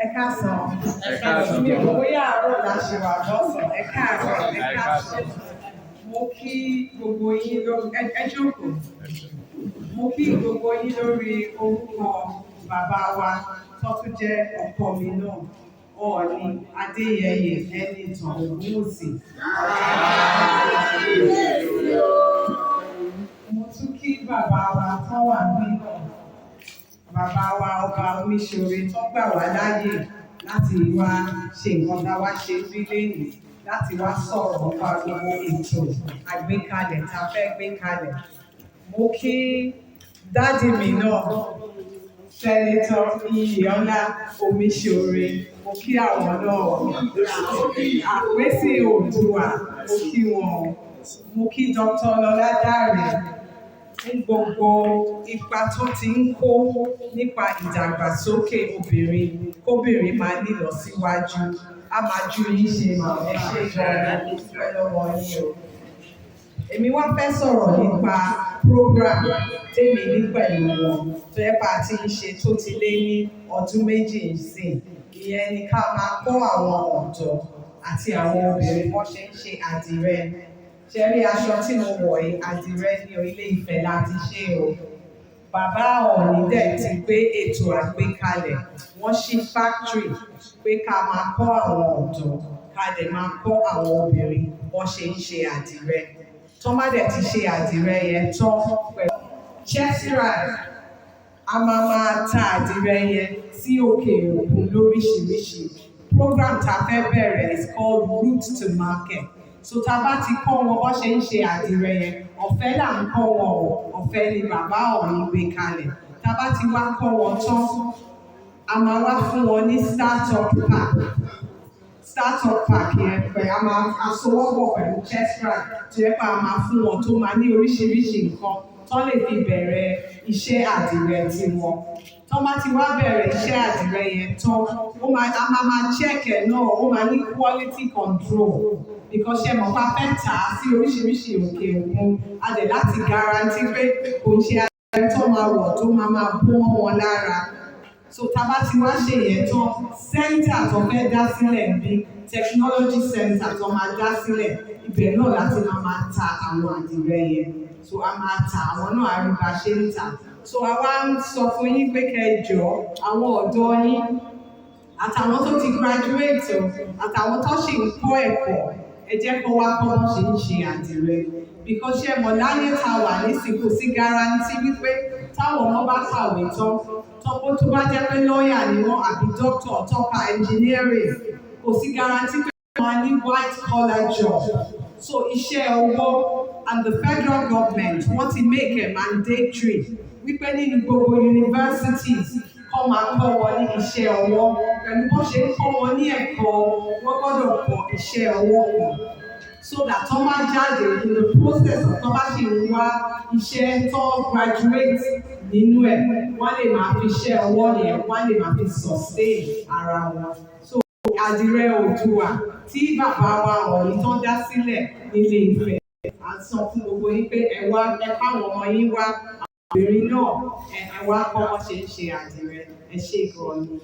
Ẹ káàsán. Mi ò bóyá àárọ̀ la ṣe wà lọ́sàn-án. Ẹ káàsán. Mo kí gbogbo yín lórí ẹ jókòó. Mo kí gbogbo yín lórí orúkọ bàbá wa tó tún jẹ́ ọkọ mi náà, Ooni Adéyẹyè Ẹnìtàn Ogunwusi. Mo tún kí bàbá wa tó wà nílò. Bàbá wa ọba Oníṣòre tó gbà wá láyè láti wá ṣe nǹkan tá a wá ṣe bí lẹ́yìn láti wá sọ̀rọ̀ nípa gbogbo ètò àgbékalẹ̀ tá a fẹ́ gbé kalẹ̀. Mo kí dádì mi náà, Sẹ́nitọ̀ Iyìọ́lá Omiṣore, mo kí àwọn náà, Àpèsè Oòduà, mo kí wọn, mo kí Dr. Lọ́ládàrẹ fún gbogbo ipa tó ti ń kó nípa ìdàgbàsókè obìnrin, kóbìnrin máa nílọ síwájú. A máa ju yín ṣe mọ̀ ẹ ṣe gan-an lọ́wọ́ yín o. Èmi wá fẹ́ sọ̀rọ̀ nípa program tèmi ní pẹ̀lú wọn tó yẹ pa ti ń ṣe tó ti lé ní ọdún méjì ìsìn. Ìyẹn ni ká máa kọ́ àwọn ọ̀dọ́ àti àwọn obìnrin bó ṣe ń ṣe àdìrẹ. Ṣé rí aṣọ tí mo wọ̀ yìí, àdìrẹ ní Ilé Ifẹ̀ láti ṣe o. Bàbá Ooni dẹ̀ ti gbé ètò àgbékalẹ̀, wọ́n ṣí factory pé ká máa kọ́ àwọn ọ̀dọ́, ká dẹ̀ máa kọ́ àwọn obìnrin bó ṣe ń ṣe àdìrẹ. Tó má dẹ̀ ti ṣe àdìrẹ yẹn tán pẹ̀lú chestnut, a máa ta àdìrẹ yẹn sí òkè òkun lóríṣiríṣi. Program tá a fẹ́ bẹ̀rẹ̀ is called Route to Market. So tá a bá ti kọ́ wọn bó ṣe ń ṣe àdìrẹ yẹn, ọ̀fẹ́ là ń kọ́ wọn o, ọ̀fẹ́ ni bàbá Ooni gbé kalẹ̀. Tá a bá ti wá kọ́ wọn tán, a máa wá fún wọn ní startup pack yẹn pẹ̀ a máa aṣọwọ́pọ̀ pẹ̀lú chestnut tó yẹ pé a máa fún wọn tó máa ní oríṣiríṣi nǹkan tó lè fi bẹ̀rẹ̀ iṣẹ́ àdìrẹ tiwọn. Tó bá ti wá bẹ̀rẹ̀ iṣẹ́ àdìrẹ yẹn tán, a máa check ẹ̀ náà, ó máa ní quality control. Because ṣe mọ̀ pa fẹ́ tà á sí oríṣiríṣi òkè òkun, a dẹ̀ láti guarantee pé kò ń ṣe àdìrẹ tó máa wọ̀ tó máa bó wọn lára. So tá a bá ti wá ṣe yẹn tán, center tó fẹ́ dá sílẹ̀ bí technology center tó máa dá sílẹ̀, ibẹ̀ náà láti máa ta àwọn àdìrẹ yẹn. So a máa ta àwọn náà àríbá ṣe ń tà. So a wá ń sọ fún yín pé kẹjọ àwọn ọ̀dọ́ yín àtàwọn tó ti graduate àtàwọn tó ṣì ń kọ́ ẹ̀kọ́, ẹ jẹ́ kó wá kọ́ bó ṣe ń ṣe àdìrẹ. Because ṣe mọ̀ láyé ta wà nísìnyí kò sí guarantee wípé táwọn ọmọ bá kàwé tán, tọ́pọ̀ tó bá jẹ́ pé lọ́ọ̀yà ni wọ́n àbí doctor tọ́ka engineering, kò sí guarantee pé wọ́n máa ní white collar job. So iṣẹ́ ọwọ́ and the federal government wọ́n ti make a mandatory wípé nínú gbogbo universities kọ́ máa kọ́ wọn ní iṣẹ́ ọwọ́. Pẹ̀lú bó ṣe ń kọ́ wọn ní ẹ̀kọ́, wọ́n gbọ́dọ̀ kọ́ iṣẹ́ ọwọ́ kan. So that tó máa jáde in the process tó bá ṣe ń wá iṣẹ́ tó graduate nínú ẹ̀, wọ́n lè máa fi iṣẹ́ ọwọ́ yẹn, wọ́n lè máa fi sustain ara wọn. So àdìrẹ Oòduà tí bàbá wa Ooni tó dá sílẹ̀ nílé Ifẹ̀, à ń sọ fún gbogbo yín pé ẹ káwọn ọmọ yín wá, àwọn obìnrin náà ẹ wá kọ́ wọ́n ṣe ń ṣe àdìrẹ. Ẹ ṣé gan-an ni.